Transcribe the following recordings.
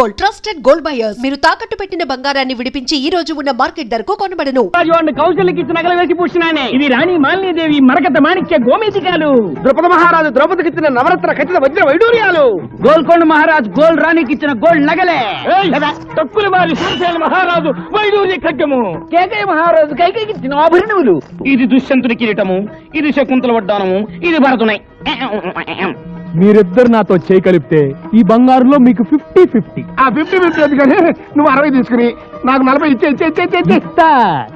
Gold trusted gold buyers. మీరు తాకట్టు పెట్టిన బంగారాన్ని విడిపించి ఈ రోజు ఉన్న మార్కెట్ ధరకు కొనబడను. కౌశల్యకి ఇచ్చిన నగలు వేసి పూసినానే. ఇది రాణి మాలినీదేవి మరకత మాణిక్య గోమేధికాలు. ద్రౌపద మహారాజు ద్రౌపదికి ఇచ్చిన నవరత్న ఖచ్చిత వజ్ర వైడూర్యాలు. గోల్కొండ మహారాజు గోల్డ్ రాణికి ఇచ్చిన గోల్డ్ నగలే. తక్కువ మారి సూర్యసేన మహారాజు వైడూర్య ఖడ్గము. కేకయ్య మహారాజు కైకేయికి ఇచ్చిన ఆభరణములు. ఇది దుష్యంతుడి కిరీటము, ఇది శకుంతల వడ్డానము, ఇది భరతునై. మీరిద్దరు నాతో చేయి కలిపితే ఈ బంగారులో మీకు 50-50. ఆ 50-50 ఎందుకని నువ్వు 60 తీసుకుని నాకు 40 ఇచ్చే.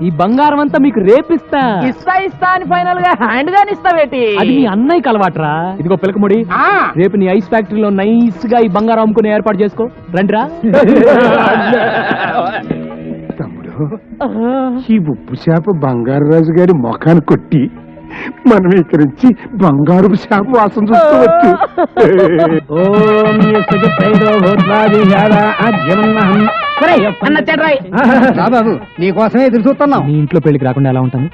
ఈ బంగారం అంతా మీకు రేపిస్తా. ఇస్తా అని ఫైనల్ గా హ్యాండ్ గాని ఇస్తావేటి? అది మీ అన్నయ్య కలవాట్రా. ఇదిగో పిలకముడి, రేపు నీ ఐస్ ఫ్యాక్టరీలో నైస్ గా ఈ బంగారం అమ్ముకునే ఏర్పాటు చేసుకో. రండిరా. తమ్ముడు, ఈ ఉప్పు చేప బంగారు రాజు గారి మొఖాన్ని కొట్టి మనం ఇక్కడి నుంచి బంగారు చేప వాసన చూసుకోవచ్చు. బాబు నీకోసమే ఎదురు చూస్తున్నాం. మీ ఇంట్లో పెళ్లికి రాకుండా ఎలా ఉంటాను?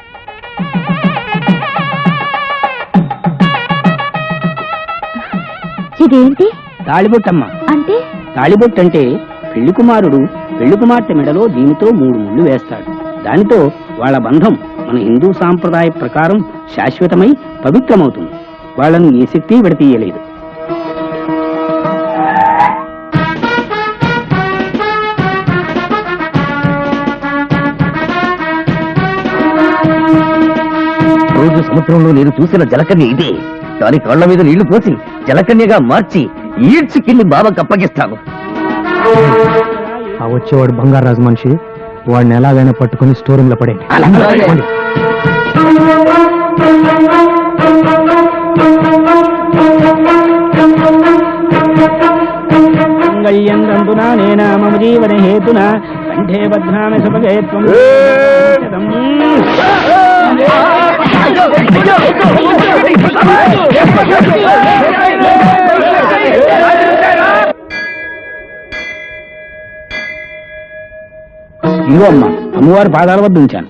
ఇదేంటి? తాళిబొట్టమ్మ అంటే తాళిబొట్టు అంటే పెళ్లి కుమారుడు పెళ్లి కుమార్తె మెడలో దీనితో 3 ముళ్ళు వేస్తాడు. దానితో వాళ్ళ బంధం మన హిందూ సాంప్రదాయ ప్రకారం శాశ్వతమై పవిత్రమవుతుంది. వాళ్ళను ఏ శక్తి విడతీయలేదు. రోజు సముద్రంలో నేను చూసిన జలకన్య ఇదే. దాని కాళ్ల మీద నీళ్లు పోసి జలకన్యగా మార్చి ఈడ్చికిల్లి బాబాకి అప్పగిస్తాను. ఆ వచ్చేవాడు బంగారాజు మనిషి. వాడిని ఎలాగైనా పట్టుకుని స్టోర్ రూమ్ లో పడేయండి. మంగళ్యందునా నేనా మమ జీవన హేతునా కంఠే బధ్నామి సుభగే త్వం. ఇదిగో అమ్మ, అమ్మవారి పాదాల వద్ద ఉంచాను.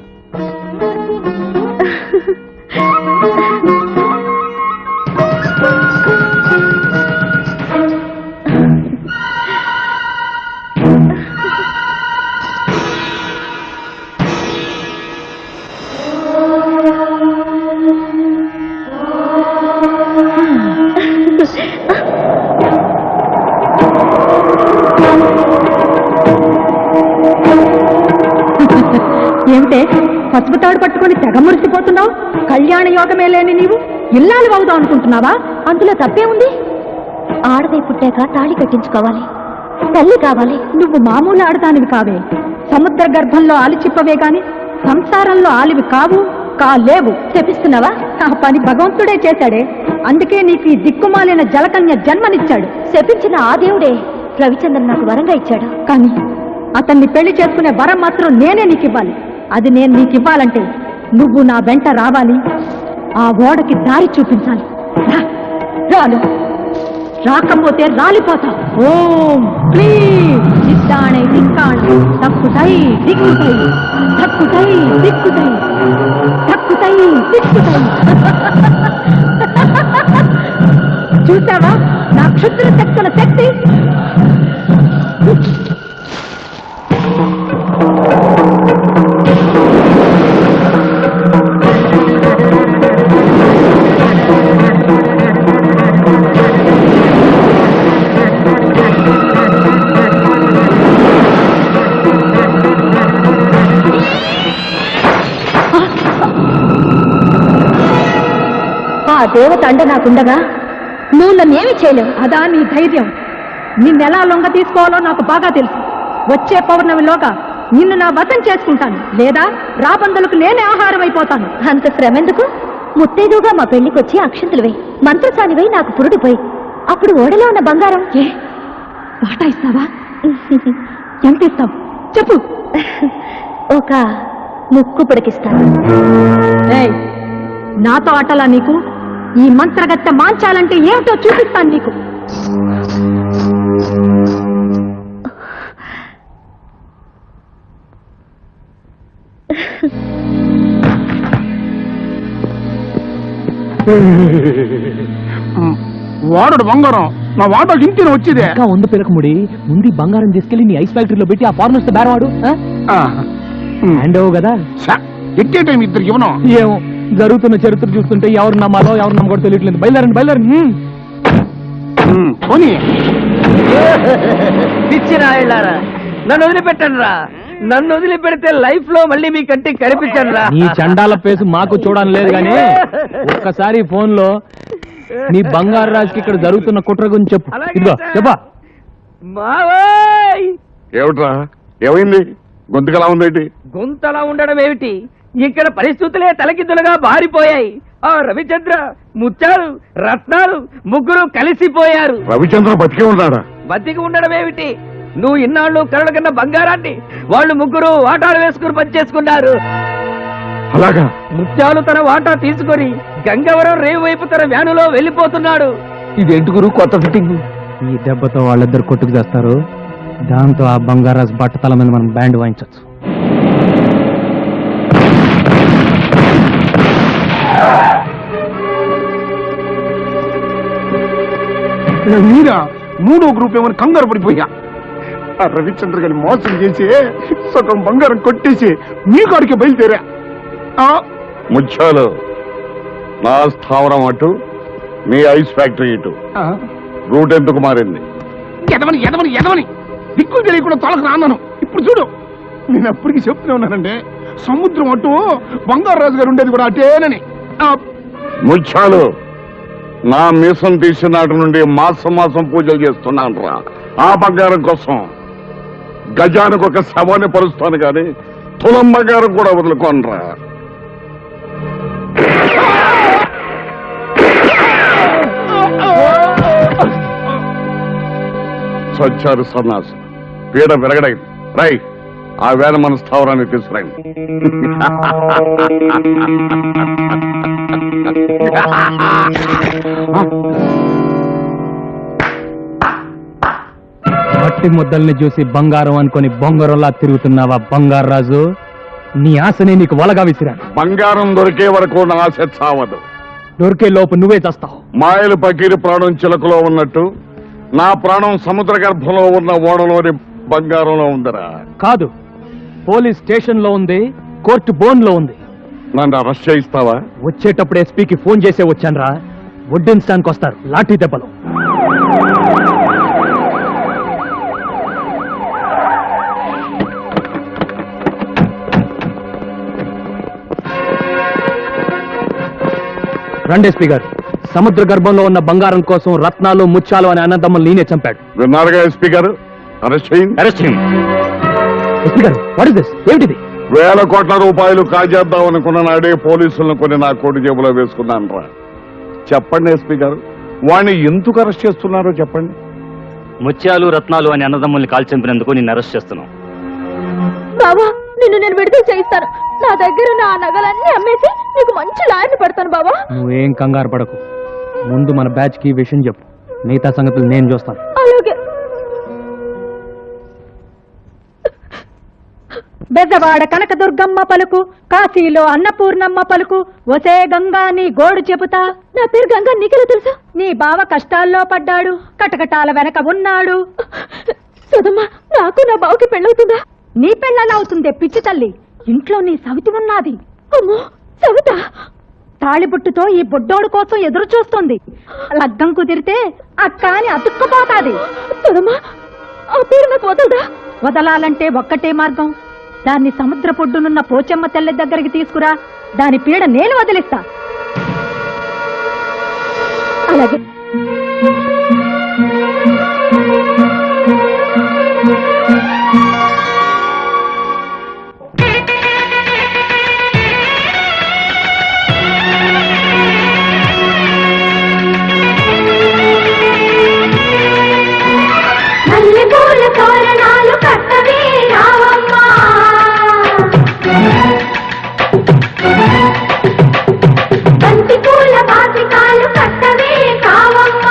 ఏమిటే పసుపు తాడు పట్టుకుని తెగ మురిసిపోతున్నావు? కళ్యాణ యోగమే లేని నీవు ఇల్లాలు అవుదాం అనుకుంటున్నావా? అందులో తప్పే ఉంది. ఆడదై పుట్టాక తాళి కట్టించుకోవాలి, తల్లి కావాలి. నువ్వు మామూలు ఆడదానివి కావే. సముద్ర గర్భంలో ఆలిచిప్పవే గాని సంసారంలో ఆలివి కాలేవు. తెప్పిస్తున్నావా? ఆ పని భగవంతుడే చేశాడే. అందుకే నీకు ఈ దిక్కుమాలిన జలకన్య జన్మనిచ్చాడు. శపించిన ఆ దేవుడే రవిచంద్రన్ నాకు వరంగా ఇచ్చాడు. కానీ అతన్ని పెళ్లి చేసుకునే వరం మాత్రం నేనే నీకు ఇవ్వాలి. అది నేను నీకు ఇవ్వాలంటే నువ్వు నా వెంట రావాలి, ఆ ఓడకి దారి చూపించాలి. రాను, రాకపోతే రాలిపోతా. ఓం ప్లీజ్ ఇద్దాణే దిక్కాణే తక్కుతై దిక్కుతై తక్కుతై దిక్కుతై తక్కుతై దిక్కుతై. చూసావా నా క్షుద్ర శక్తుల శక్తి? ఆ దేవత అండ నాకుండగా నువ్వు నన్నేమి చేయలేవు. అదా నీ ధైర్యం? నిన్నెలా లొంగ తీసుకోవాలో నాకు బాగా తెలుసు. వచ్చే పౌర్ణమిలోగా నిన్ను నా వశం చేసుకుంటాను, లేదా రాబందులకు నేనే ఆహారం అయిపోతాను. అంత శ్రమెందుకు? ముత్తైదుగా మా పెళ్లికొచ్చి అక్షంతలు వేయి, మంత్రసానివై నాకు పురుడిపోయి, అప్పుడు ఓడలో ఉన్న బంగారం వాటా ఇస్తావా? ఎంత ఇస్తావు చెప్పు. ఒక ముక్కు పొడికిస్తాను. నాతో ఆటలా నీకు? ఈ మంత్రగత్తె మాంచాలంటే ఏమిటో చూపిస్తాను నీకు. వాడు బంగారం నా వాటా ఇంటిని వచ్చేదే ఇంకా ఉంది పిలకముడి, ముందు ఈ బంగారం తీసుకెళ్లి నీ ఐస్ ఫ్యాక్టరీలో పెట్టి ఆ ఫారెనర్స్ తో బేరవాడు. హ్యాండ్ ఓవర్ కదా. ఎట్టే టైం ఇద్దరు ఇవ్వను. ఏమో జరుగుతున్న చరిత్ర చూస్తుంటే ఎవరు నమ్మాలో ఎవరు నమ్మకూడదు తెలియట్లేదు. బయలుదేరండి బయలుదేరండి. పోనీ పిచ్చిరాళ్ళారా, నన్ను వదిలిపెట్టండి రా. నన్ను వదిలిపెడితే లైఫ్ లో మళ్ళీ మీ కంటికి కనిపించండి రా. నీ చండాల పేసు మాకు చూడడం లేదు గానీ ఒక్కసారి ఫోన్ లో నీ బంగారు రాజుకి ఇక్కడ జరుగుతున్న కుట్ర గురించి చెప్పు. ఇదిగో చెప్పా. మావోయ్, ఏమిట్రా ఏమైంది? గొంతుకలా ఉందేంటి? గొంతలా ఉండడం ఏమిటి, ఇక్కడ పరిస్థితులే తలకిందులుగా బారిపోయాయి. ఆ రవిచంద్ర, ముత్యాలు, రత్నాలు ముగ్గురు కలిసిపోయారు. రవిచంద్ర బతికే ఉన్నాడా? బతికి ఉండడం ఏమిటి, నువ్వు ఇన్నాళ్ళు కరడు కన్నా బంగారాన్ని వాళ్ళు ముగ్గురు వాటాలు వేసుకుని పనిచేసుకున్నారు. అలాగా? ముత్యాలు తన వాటా తీసుకొని గంగవరం రేవు వైపు తన వ్యానులో వెళ్ళిపోతున్నాడు. ఇదేంటి గురు కొత్త ఫిట్టింగ్? ఈ దెబ్బతో వాళ్ళిద్దరు కొట్టుకు చేస్తారు. దాంతో ఆ బంగారాజు బట్టతల మీద మనం బ్యాండ్ వాయించవచ్చు. మీరా మూడో గ్రూప్ ఏమని కంగారు పడిపోయా. ఆ రవిచంద్ర గారిని మోసం చేసి సగం బంగారం కొట్టేసి మీ కాడికి బయలుదేరా. ముత్యాలు, నా స్థావరం అటు, మీ ఐస్ ఫ్యాక్టరీ ఇటు. రూట్ ఎందుకు మారింది? ఎదవని ఎదవని ఎదవని దిక్కులు తెలియకుండా తొలక రాన్నాను. ఇప్పుడు చూడు, నేను అప్పటికి చెప్తూనే ఉన్నానండి, సముద్రం అటు బంగారు రాజు గారు ఉండేది కూడా అటేనని. ముత్యాలు, నా మీసం తీసిన నాటి నుండి మాసం మాసం పూజలు చేస్తున్నాను రా. ఆ బంగారం కోసం గజానికి ఒక శవాన్ని పరుస్తాను కానీ తులం బంగారం కూడా వదులుకోనరా. సచ్చారు సన్నాసు, పీడ విరగడైంది. రై, ఆ వేళ మన స్థావరాన్ని తీసుకురండి. మట్టి ముద్దల్ని చూసి బంగారం అనుకొని బొంగరంలా తిరుగుతున్నావా బంగారు రాజు? నీ ఆశనే నీకు వలగా విసిరాను. బంగారం దొరికే వరకు నా ఆశ చావదు. దొరికే లోపు నువ్వే చేస్తావు. మాయలు పకీరి ప్రాణం చిలకలో ఉన్నట్టు నా ప్రాణం సముద్ర గర్భంలో ఉన్న ఓడలోని బంగారంలో ఉందిరా. కాదు, పోలీస్ స్టేషన్ లో ఉంది, కోర్టు బోన్ లో ఉంది. నన్ను అరెస్ట్ చేయిస్తావా? వచ్చేటప్పుడు ఎస్పీకి ఫోన్ చేసే వచ్చానురా. వడ్డించడానికి వస్తారు లాఠీ దెబ్బలు. రండి ఎస్పీ గారు. సముద్ర గర్భంలో ఉన్న బంగారం కోసం రత్నాలు ముత్యాలు అనే అన్నదమ్ములు నేనే చంపాడు. విన్నారుగా ఎస్పీ గారు, అరెస్ట్ చేయండి. ఎస్పీ గారు, వాట్ ఇస్ దిస్? ఏమిటిది? వేల కోట్ల రూపాయలు కాజేద్దాం అనుకున్న నాడే పోలీసులను కొన్ని నా కోటి జేబులో వేసుకున్నాను రా. చెప్పండి ఎస్పీ గారు, వాణ్ణి ఎందుకు అరెస్ట్ చేస్తున్నారో చెప్పండి. ముత్యాలు రత్నాలు అని అన్నదమ్ముల్ని కాల్చంపినందుకు నిన్ను అరెస్ట్ చేస్తున్నాం. బావా, నిన్ను నేను విడుదల చేయిస్తాను. నా దగ్గర నా నగలన్నీ అమ్మేసి నీకు మంచి లాయర్ని పెడతాను బావా. నువ్వేం కంగారు పడకు. ముందు మన బ్యాచ్ కి విషయం చెప్పు, మిగతా సంగతులు నేను చూస్తాను. అలాగే. బెజవాడ కనకదుర్గమ్మ పలుకు, కాశీలో అన్నపూర్ణమ్మ పలుకు, ఒసే గంగా నీ గోడు చెబుతా. నా పేరు గంగా, నీకెలా తెలుసా? నీ బావ కష్టాల్లో పడ్డాడు, కటకటాల వెనక ఉన్నాడు. సదమ్మా, నాకు నా బావకి పెళ్ళవుతుందా? నీ పెళ్ళలా అవుతుందే పిచ్చి తల్లి. ఇంట్లో నీ సవితి ఉన్నది. అమ్మో, సవిత తాళిబుట్టుతో ఈ బొడ్డోడు కోసం ఎదురు చూస్తుంది. లగ్గం కుదిరితే అక్క అని అతుక్కుపోతాది. సదమ్మా, ఆ పేరు నాకు వదలదా? వదలాలంటే ఒక్కటే మార్గం. దాన్ని సముద్ర పొడ్డునున్న పోచమ్మ తెల్ల దగ్గరికి తీసుకురా. దాని పీడ నేను వదిలిస్తా. అలాగే. తోరణాలు కట్టవే రావమ్మ, బంతి పూల బాసికాలు కట్టవే కావమ్మ,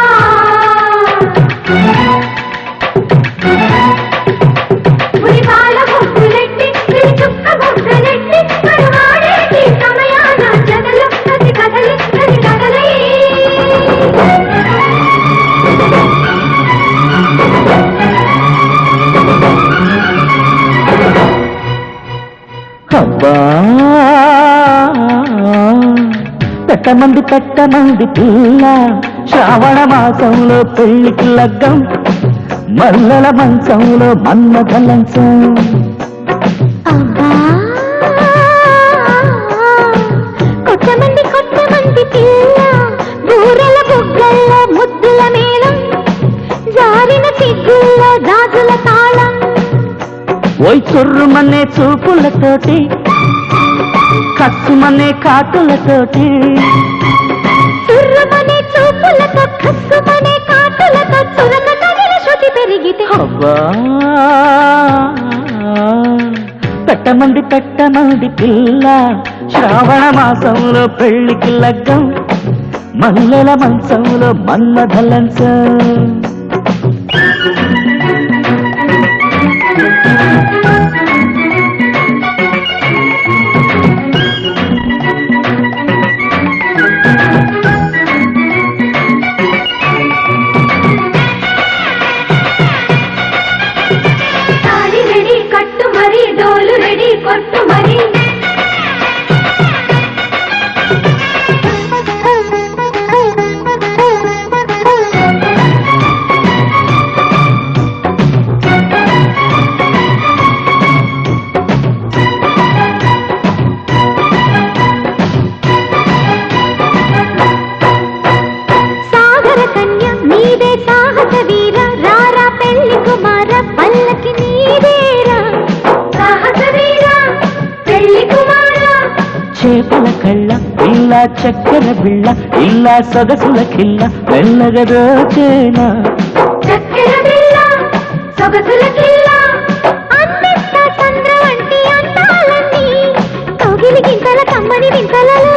ఉరిపాల ముగ్గులెట్టి చుక్క ముగ్గులెట్టి కరువాడేటి సమయాన జగలు కది కదలి కది కదలై. అబ్బా పెట్టమంది పిల్ల శ్రావణ మాసంలో పెళ్లికి లగ్గం మల్లెల మంచంలో మన్మథ లంచం అబ్బా కొట్టమంది పిల్ల బూరెల బుగ్గల్లో ముద్దుల మేళం జారిన సిగ్గుల్లో గాజుల తాళం ఓయ్ చుర్రుమనే చూపులతోటి కస్సుమనే కాటులతోటి చుర్రమనే చూపులతో కస్సుమనే కాటులతో చురక తగిన శృతి పెరిగితే అబ్బా పెట్టమంది పిల్ల శ్రావణ మాసంలో పెళ్లికి లగ్గం మల్లెల మంచంలో మన్మథ లంచం తాళి రెడీ కట్టు మరి డోలు రెడీ కొట్టు మరి సాగర కన్య నీదే సాహస వీర రారా పెళ్లి కుమార పల్లకి నీదేరా సాహస వీర పెళ్లి కుమార చేపల కళ్ళ పిల్ల చక్కెర బిళ్ళ ఇల్లా సొగసుల కిల్ల మెల్లగదోచేనా చక్కెర బిళ్ళ సొగసుల కిల్ల అందిస్తా చంద్ర వంటి అందాలన్నీ కౌగిలి గింతల కమ్మని వింతలలో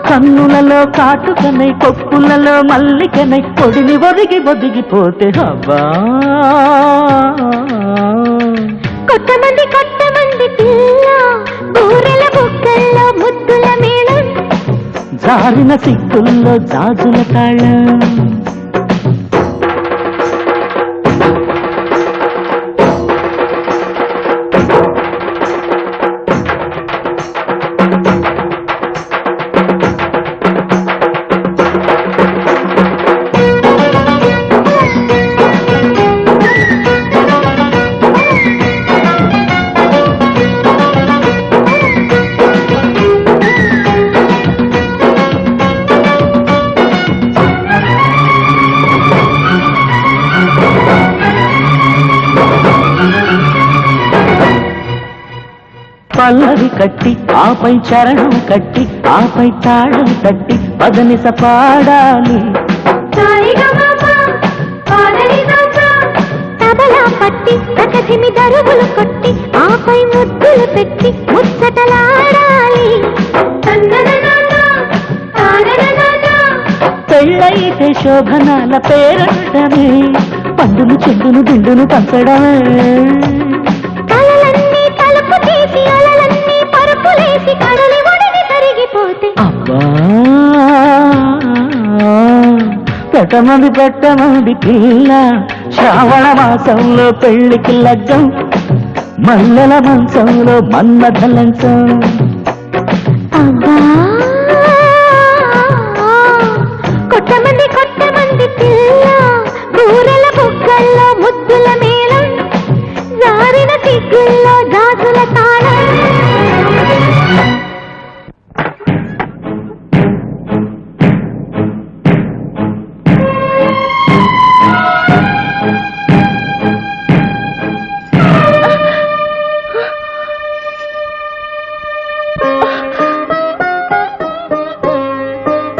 కన్నులలో కాటుకనై కొప్పులలో మల్లికనై పొడిని ఒదిగిపోతే హబ్బా కొట్టమంది పిల్ల బూరెల బుగ్గల్లో ముద్దుల మేళం జారిన సిగ్గుల్లో జాజుల తాళం పల్లవి కట్టి ఆపై చరణం కట్టి ఆపై తాళం తట్టి పదనిస పాడాలి తబలా పట్టి ప్రకసిమి దరువులు కొట్టి ఆపై ముద్దులు పెట్టి ముచ్చటలాడాలి పెళ్ళైతే శోభనాల పేరడమే పండును చెండును దిండును పంచడమే కలలన్నీ తలుపు తీసి అలలన్నీ పరుపులేసి కడలి ఒడిని కరిగిపోతే అబ్బా పెట్టమంది పిల్ల శ్రావణ మాసంలో పెళ్లికి లగ్గం మల్లెల మంచంలో మన్మథ లంచం అబ్బా కొట్టమంది పిల్ల బూరెల బుగ్గల్లో ముద్దుల మేళం జారిన సిగ్గుల్లో గాజుల తాళం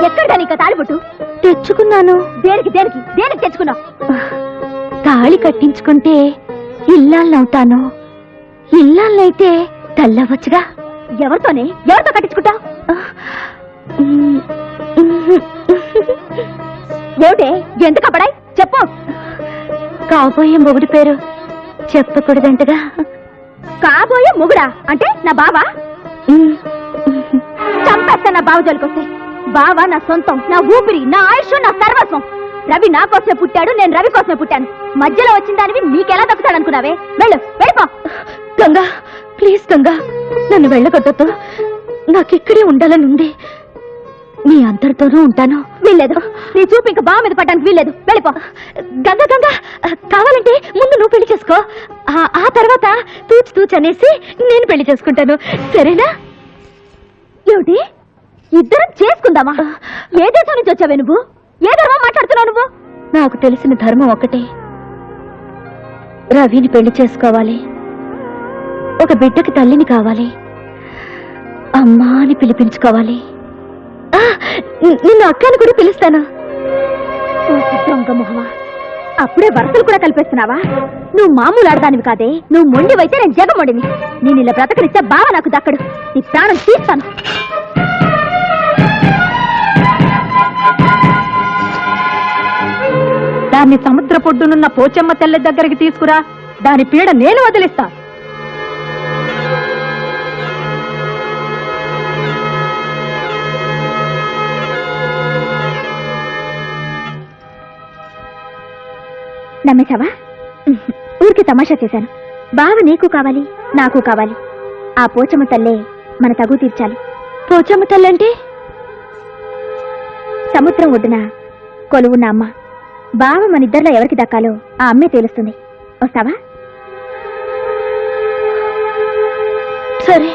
ఎక్కడ నీకు తాళిబొట్టు తెచ్చుకున్నాను దేనికి దేనికి దేనికి తెచ్చుకున్నావు తాళి కట్టించుకుంటే ఇల్లాలనవుతాను ఇల్లాలనైతే తల్లవచ్చుగా ఎవరితో కట్టించుకుంటావు ఏమిటే ఎందుకు అప్పడాయి చెప్పు కాబోయే మొగుడి పేరు చెప్పకూడదంటగా కాబోయే మొగుడా అంటే నా బావా చంపేస్తా నా బావ జోలికొస్తే బావ నా సొంతం నా ఊపిరి నా ఆయుష్ నా సర్వస్వం రవి నా కోసమే పుట్టాడు నేను రవి కోసమే పుట్టాను మధ్యలో వచ్చిన దానివి నీకెలా దక్కుతాడు అనుకున్నావే వెళ్ళు వెళ్ళిపో గంగా ప్లీజ్ గంగా నన్ను వెళ్ళగొట్టొద్దు. నాకు ఇక్కడే ఉండాలని ఉంది. నీ అందరితోనూ ఉంటాను. వీల్లేదు. నీ చూపు ఇంకా బావ మీద పడడానికి వీల్లేదు. వెళ్ళిపో. గంగ గంగ, కావాలంటే ముందు నువ్వు పెళ్లి చేసుకో. ఆ తర్వాత తూచి తూచి అనేసి నేను పెళ్లి చేసుకుంటాను. సరేనా? ఏమిటి, ఇద్దరం చేసుకుందామా? ఏ దేశం నుంచి వచ్చావే నువ్వు? ఏ ధర్మం మాట్లాడుతున్నావు నువ్వు? నాకు తెలిసిన ధర్మం ఒకటే. రవిని పెళ్లి చేసుకోవాలి. ఒక బిడ్డకి తల్లిని కావాలి. అమ్మా అని పిలిపించుకోవాలి. నిన్ను అక్కని కూడా పిలుస్తాను. దొంగ మొహమా, అప్పుడే వరసలు కూడా కల్పిస్తున్నావా? నువ్వు మామూలు ఆడదానివి కాదే. నువ్వు మొండివైతే నేను జగమొండిని. నేను ఇలా బ్రతకనిస్తే బావ నాకు దక్కడు. నీ ప్రాణం తీస్తాను. దాన్ని సముద్ర పొడ్డునున్న పోచమ్మ తెల్ల దగ్గరికి తీసుకురా. దాని పీడ నేను వదిలిస్తా. నమ్మేశావా? ఊరికి తమాషా చేశాను. బావ నీకు కావాలి, నాకు కావాలి. ఆ పోచమ్మ తల్లే మన తగు తీర్చాలి. పోచమ్మ తల్లంటే సముద్రం ఒడ్డున కొలువున్న అమ్మ. బావ మన ఇద్దరిలో ఎవరికి దక్కాలో ఆ అమ్మే తెలుస్తుంది. వస్తావా? సరే.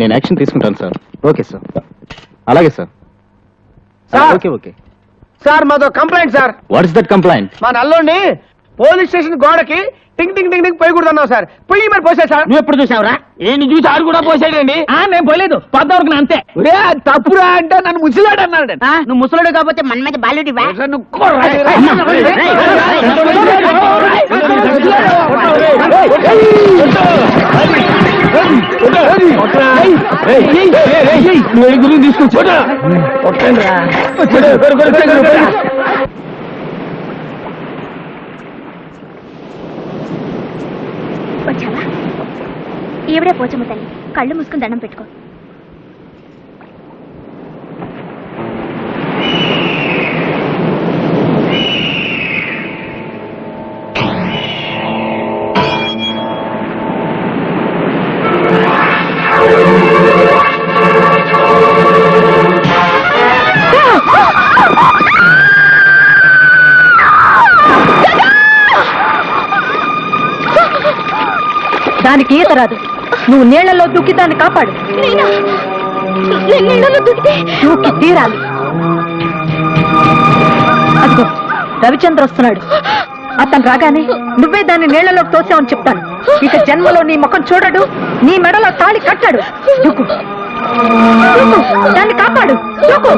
నేను యాక్షన్ తీసుకుంటాను సార్. Okay sir. అలాగే సార్. ఓకే ఓకే సార్ మాతో complaint sir. What is that complaint? మా నల్లోని పోలీస్ స్టేషన్ గోడకి టింగ్ టింగ్ టింగ్ టింగ్ పోయకూడదన్నావు సార్. పొయ్యి మరి పోసా సార్. నువ్వు ఎప్పుడు చూసావురా? నేను చూసి ఆడు కూడా పోసాడండి. నేను పోలేదు, పద్దవరకు అంతే. తప్పురా అంటే నన్ను ముసలాడు అన్నాడు. నువ్వు ముసలుడు కాకపోతే మన మీద బాలుడివా? తీసుకొచ్చా వచ్చావా? ఈవిడే పోచమ్మ తల్లి. కళ్ళు మూసుకుని దండం పెట్టుకో. దానికి ఈత రాదు. నువ్వు నీళ్లలో దూకి దాన్ని కాపాడు. దూకి తీరాలి. అదిగో రవిచంద్ర వస్తున్నాడు. అతను రాగానే నువ్వే దాన్ని నీళ్లలోకి తోసావని చెప్తాను. ఇక జన్మలో నీ ముఖం చూడడు, నీ మెడలో తాళి కట్టాడు. దూకు, దాన్ని కాపాడు. దూకు.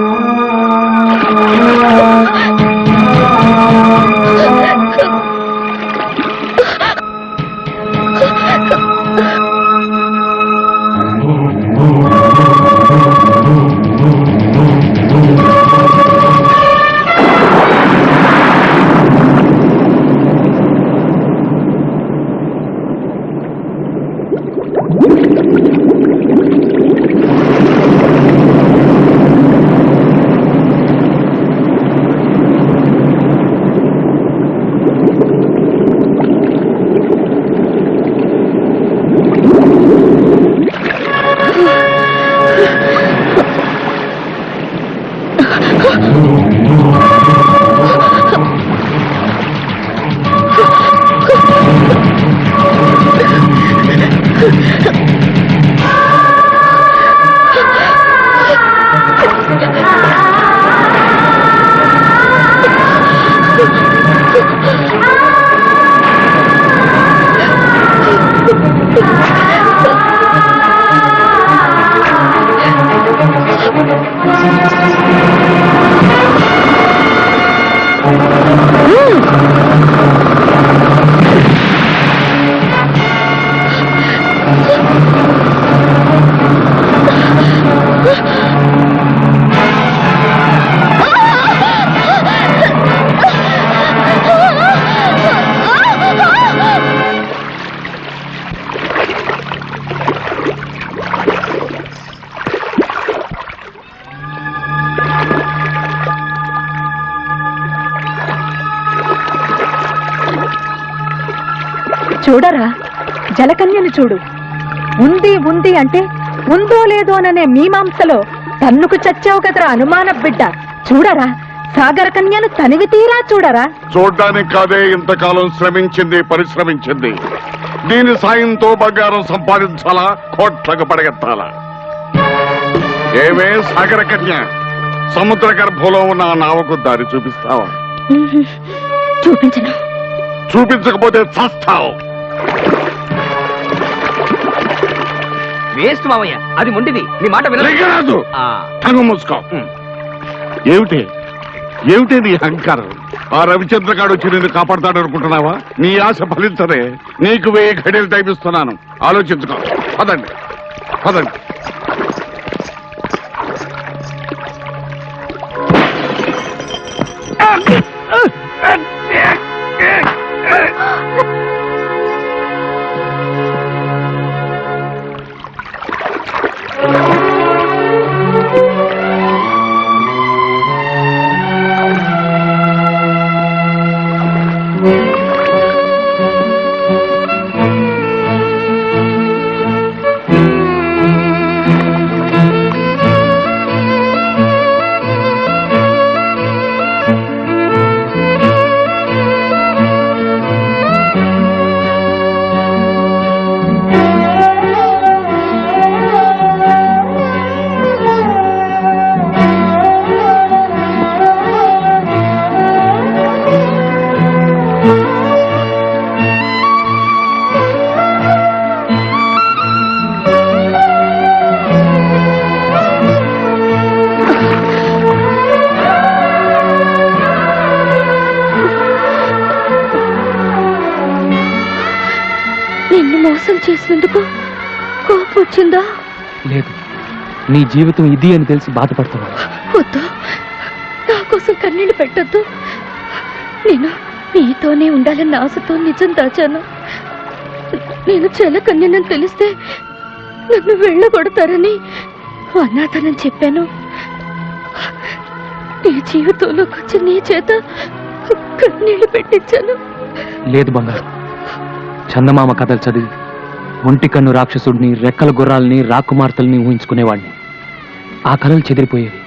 చూడరా, జలకన్యను చూడు. ఉంది ఉంది అంటే ఉందో లేదో అనే మీమాంసలో తన్నుకు చచ్చావు కదరా అనుమాన బిడ్డ. చూడరా సాగర కన్యను తనివి తీరా చూడరా. చూడ్డానికి కాదే ఇంతకాలం శ్రమించింది, పరిశ్రమించింది. దీని సాయంతో బంగారం సంపాదించాలా, కోట్లకు పడగెత్తాలా? ఏమే సాగర కన్య, సముద్ర గర్భంలో ఉన్న ఆ నావకు దారి చూపిస్తావా? చూపించను. చూపించకపోతే చస్తావు. వేస్ట్ మామయ్య, అది మొండిది. నీ మాట లింగరాజు, తంగు మూసుకో. ఏమిటి ఏమిటి నీ అహంకారం? ఆ రవిచంద్రగాడు వచ్చి నిన్ను కాపాడతాడు అనుకుంటున్నావా? నీ ఆశ ఫలించదే. నీకు 1000 ఘడియలు టైం ఇస్తున్నాను, ఆలోచించుకో. పదండి పదండి. నిన్ను మోసం చేసినందుకు కోపం వచ్చిందా? లేదు, నీ జీవితం ఇది అని తెలిసి బాధపడుతున్నాను. వద్దు, నా కోసం కన్నీళ్ళు పెట్టొద్దు. నేను నీతోనే ఉండాలన్న ఆశతో నిజం దాచాను. నేను చెలకన్యనని తెలిస్తే నన్ను వెళ్ళగొడతారని అనాథనని చెప్పాను. నీ జీవితంలోకి వచ్చి నీ చేత కన్నీళ్లు పెట్టించాను. లేదు బంగారు, చందమామ కథలు చదివి ఒంటి కన్ను రాక్షసుడిని, రెక్కల గుర్రాలని, రాకుమార్తెల్ని ఊహించుకునేవాడిని. ఆ కళలు చెదిరిపోయేవి.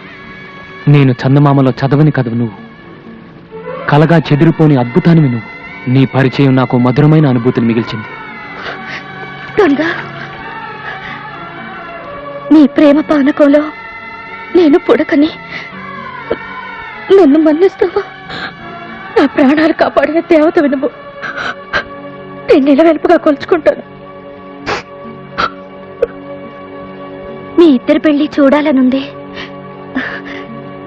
నేను చందమామలో చదవని కథవు నువ్వు, కలగా చెదిరిపోని అద్భుతానివి నువ్వు. నీ పరిచయం నాకు మధురమైన అనుభూతిని మిగిల్చింది. గంగా, నీ ప్రేమ పానకంలో నేను పుడకని నన్ను మన్నిస్తావా? నా ప్రాణాలు కాపాడిన దేవతవి నువ్వు. నేను నిలవెల్పుగా కొలుచుకుంటాను. మీ ఇద్దరి పెళ్లి చూడాలనుంది.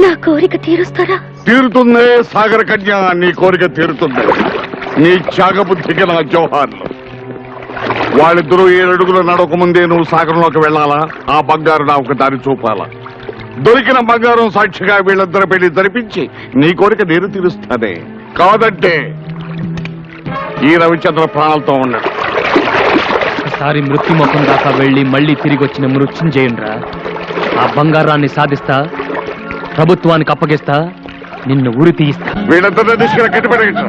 నా కోరిక తీరుస్తారా? తీరుతుందే సాగర కన్య, నీ కోరిక తీరుతుంది. నీ త్యాగబుద్ధికి నా జోహార్లు. వాళ్ళిద్దరూ 7 అడుగులు నడక ముందే నువ్వు సాగరంలోకి వెళ్ళాలా, ఆ బంగారు నాకు దారి చూపాలా. దొరికిన బంగారం సాక్షిగా వీళ్ళిద్దరు పెళ్లి జరిపించి నీ కోరిక నేను తీరుస్తానే. కాదంటే ఈ రవిచంద్ర ప్రాణాలతో ఉన్నాడు. ఒకసారి మృత్యుముఖం దాకా వెళ్ళి మళ్ళీ తిరిగి వచ్చిన మృత్యుంజయునిరా. ఆ బంగారాన్ని సాధిస్తా, ప్రభుత్వానికి అప్పగిస్తా, నిన్ను ఉరి తీస్తా. వీళ్ళిద్దరిని తీసుకుని కట్టిపెట్టండి.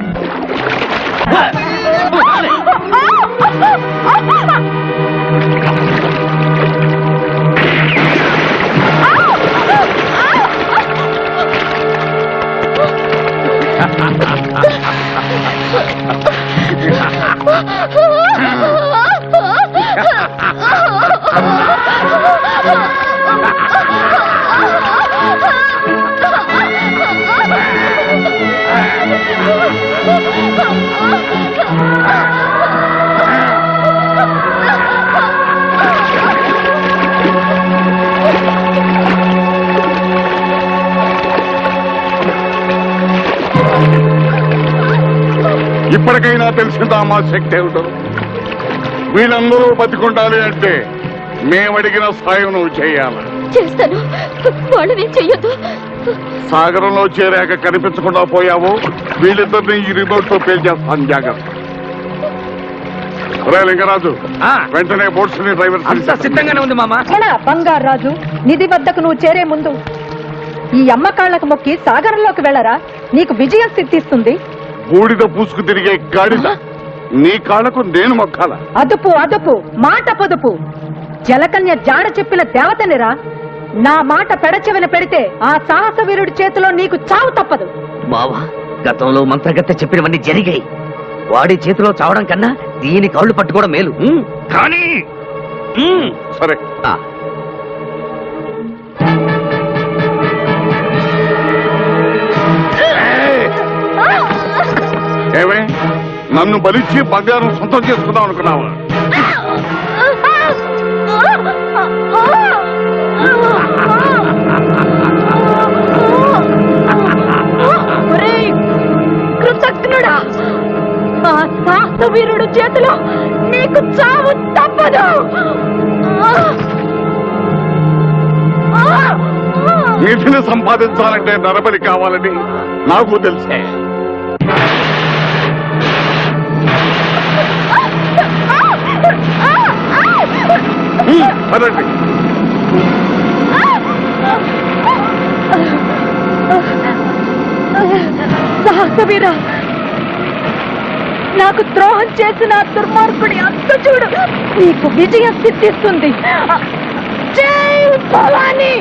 ఇప్పటికైనా తెలిసిందా మా శక్తి ఏమిటో? వీళ్ళందరూ బతికుండాలి అంటే మేమడిగిన సాయం నువ్వు చేయాలి. చేస్తాను. వాళ్ళని చెయ్యొద్దు. సాగరంలో చేరాక కనిపించకుండా పోయావు, వీళ్ళిద్దరిని ఈ రిమోట్ తో పేల్చేస్తాను. జాగ్రత్త. రే లింగరాజు, వెంటనే బోట్స్ ని డ్రైవర్ సిద్ధంగానే ఉంది మామ. బంగారాజు, నిధి వద్దకు నువ్వు చేరే ముందు ఈ అమ్మకాళ్లకు మొక్కి సాగరంలోకి వెళ్ళరా. నీకు విజయం సిద్ధిస్తుంది. బూడిద పూసుకు తిరిగే గాడిద నీ కాళ్లకు నేను మొక్కాల? అదుపు అదుపు, మాట పొదుపు. జలకన్య జాడ చెప్పిన దేవతనిరా. నా మాట పెడచెవిన పెడితే ఆ సాహస వీరుడి చేతిలో నీకు చావు తప్పదు. బావా, గతంలో మంత్రగత్తె చెప్పినవన్నీ జరిగాయి. వాడి చేతిలో చావడం కన్నా దీని కాళ్ళు పట్టుకోవడం మేలు. కానీ సరే, ఆ, ఏమే నన్ను బలిచ్చి బంగారం సొంతం చేసుకుందాం అనుకున్నావా? కృతజ్ఞుడా, ఆ సాహస వీరుడు చేతిలో నీకు చావు తప్పదు. నిధిని సంపాదించాలంటే నరబలి కావాలని నాకు తెలిసే. పదండి. సాహసవీర, నాకు ద్రోహం చేసిన ఆ దుర్మార్గుడి అంత చూడు, నీకు విజయం సిద్ధిస్తుంది. జై భవానీ.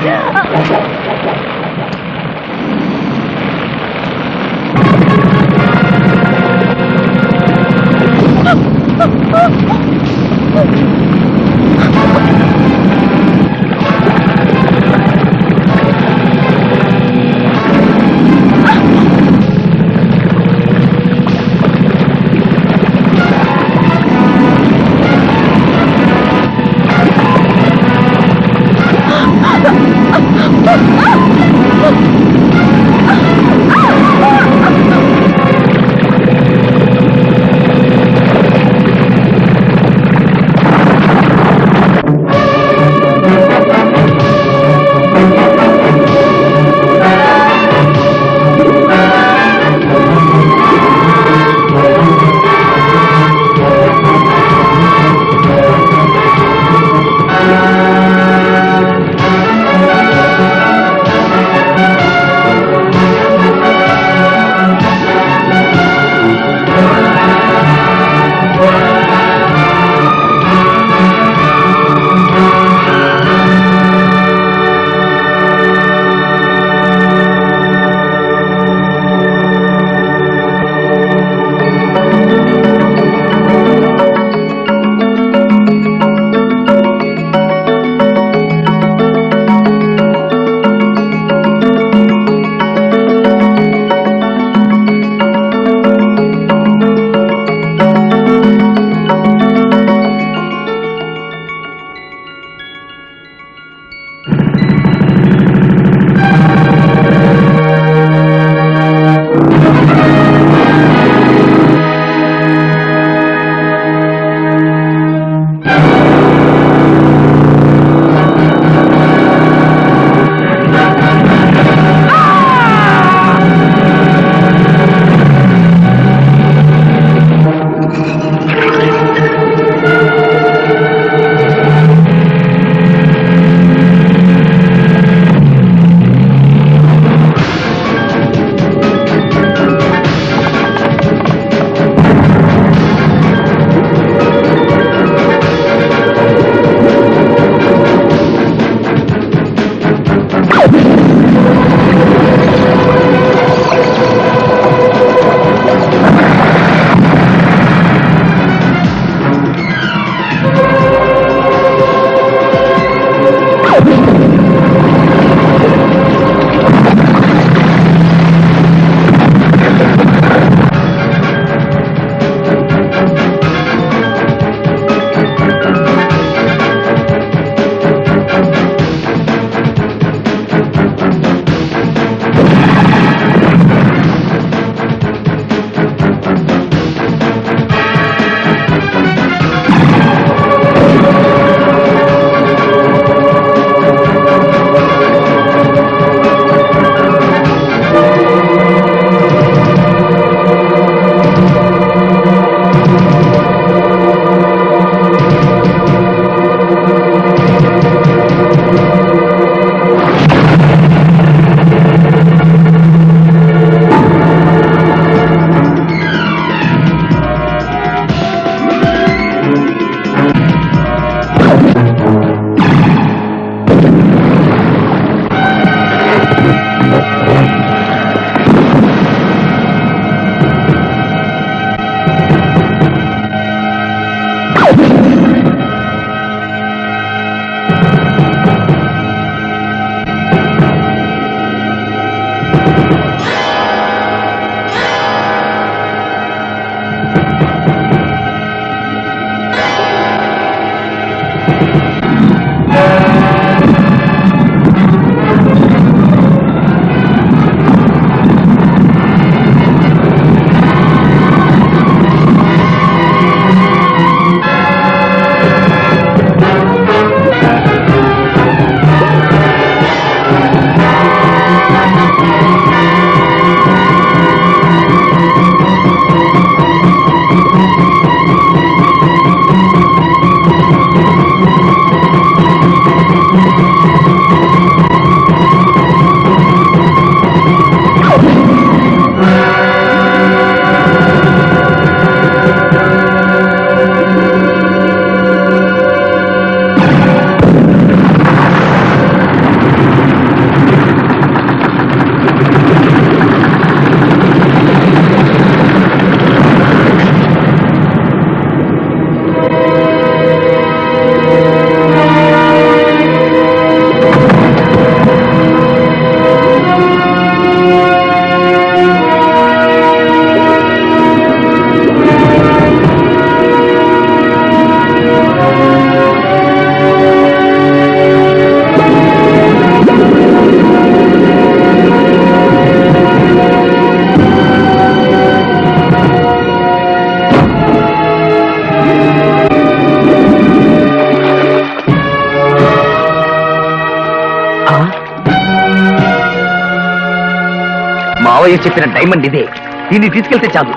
మావయ్య చెప్పిన డైమండ్ ఇదే, దీన్ని తీసుకెళ్తే చాలు.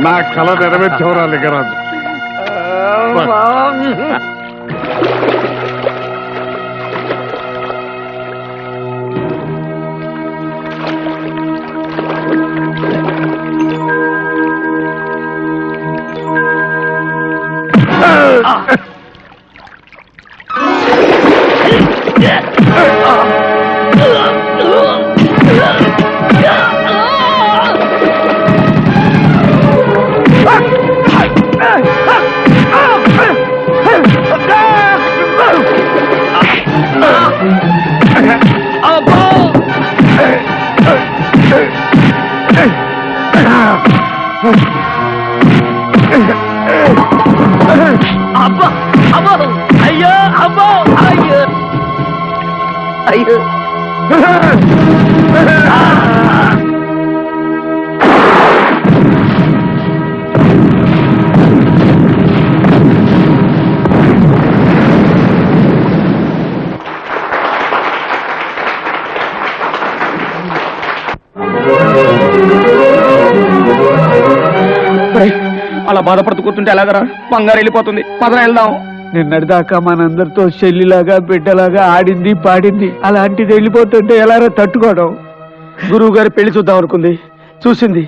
నా కళ నెరవేర్చవరా లింగరాజు. అబ్బా అబ్బో అయ్యో అబ్బో అయ్యో అయ్యో అలా బాధపడుతూ కూర్చుంటే ఎలాగరా? బంగారు వెళ్ళిపోతుంది, పదన వెళ్దాం. నిన్నటిదాకా మనందరితో చెల్లిలాగా బిడ్డలాగా ఆడింది పాడింది, అలాంటిది వెళ్ళిపోతుంటే ఎలారా తట్టుకోవడం? గురువు గారి పెళ్లి చూద్దాం అనుకుంది, చూసింది,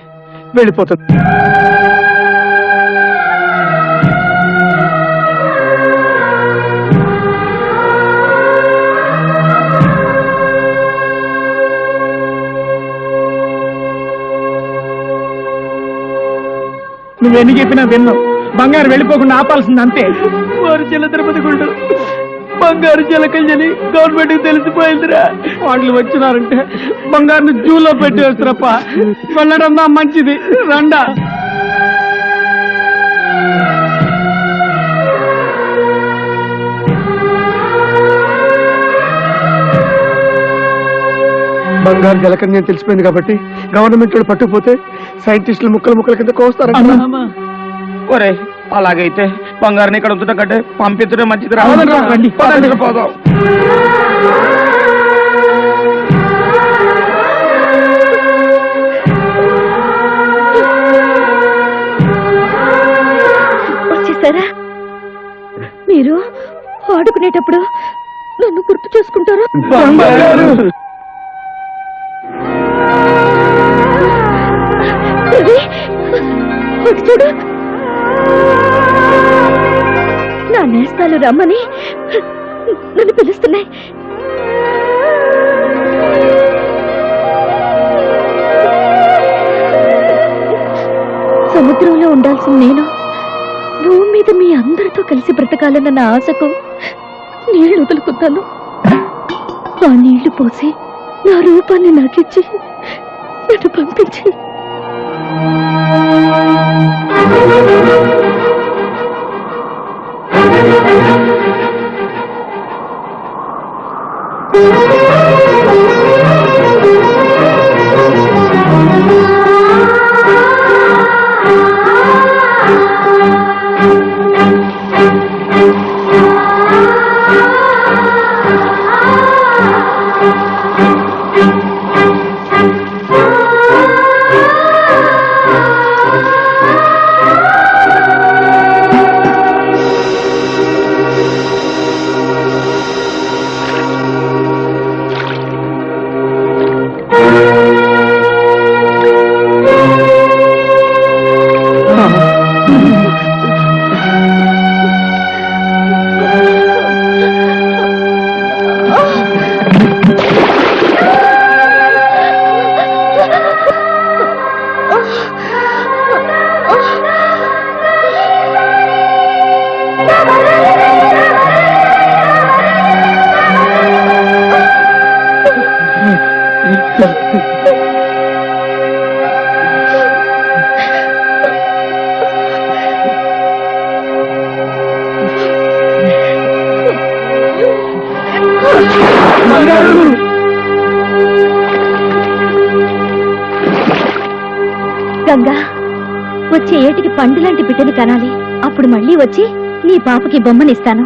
వెళ్ళిపోతుంది. నువ్వెన్ని చెప్పినా విన్నావు, బంగారు వెళ్ళిపోకుండా ఆపాల్సింది అంతే. వారు చిల్ల తిరుపతి గుండు బంగారు చిలకల్ని గవర్నమెంట్ కి తెలిసిపోయిందిరా. వాళ్ళు వచ్చినారంటే బంగారుని జూలో పెట్టేస్తారప్ప. వెళ్ళడం దా మంచిది, రండా. బంగారు జలకన్యం తెలిసిపోయింది కాబట్టి గవర్నమెంట్ వాళ్ళు పట్టుకుపోతే సైంటిస్టులు ముక్కలు ముక్కల కింద కోస్తారంట. ఒరే అలాగైతే బంగారుని ఇక్కడ ఉంచడం కంటే పంపించడం మంచిది. అవునరా, రండి. పోదాం. వచ్చేసారా? మీరు ఆడుకునేటప్పుడు నన్ను గుర్తు చేసుకుంటారా? రవి, అటు చూడు, నా నేస్తాలు రమ్మని నన్ను పిలుస్తున్నాయి. సముద్రంలో ఉండాల్సిన నేను భూమి మీద మీ అందరితో కలిసి బ్రతకాలన్న నా ఆశకు నీళ్లు వదులుకుంటాను. ఆ నీళ్లు పోసి నా రూపాన్ని నాకిచ్చి నన్ను పంపించి గంగా, వచ్చే ఏటికి పండు లాంటి బిడ్డని కనాలి. అప్పుడు మళ్ళీ వచ్చి నీ పాపకి బొమ్మనిస్తాను.